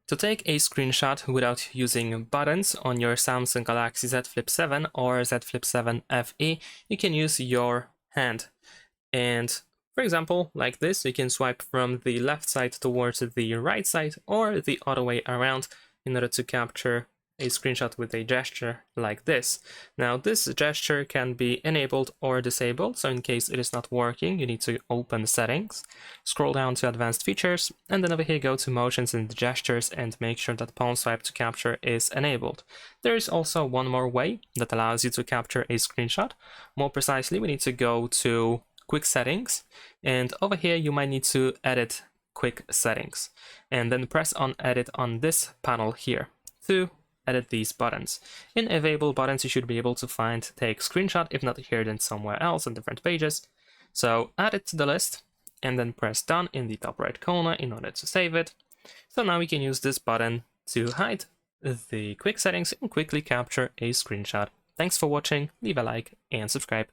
To take a screenshot without using buttons on your Samsung Galaxy Z Flip 7 or Z Flip 7 FE, you can use your hand. And for example, like this, you can swipe from the left side towards the right side or the other way around in order to capture a screenshot with a gesture like this. Now, this gesture can be enabled or disabled, so in case it is not working, you need to open Settings, scroll down to Advanced Features, and then over here go to Motions and Gestures and make sure that palm swipe to capture is enabled. There is also one more way that allows you to capture a screenshot. More precisely, we need to go to Quick Settings, and over here you might need to edit Quick Settings, and then press on Edit on this panel here to edit these buttons. In available buttons, you should be able to find Take Screenshot, if not here, then somewhere else on different pages. So add it to the list, and then press Done in the top right corner in order to save it. So now we can use this button to hide the quick settings and quickly capture a screenshot. Thanks for watching, leave a like and subscribe.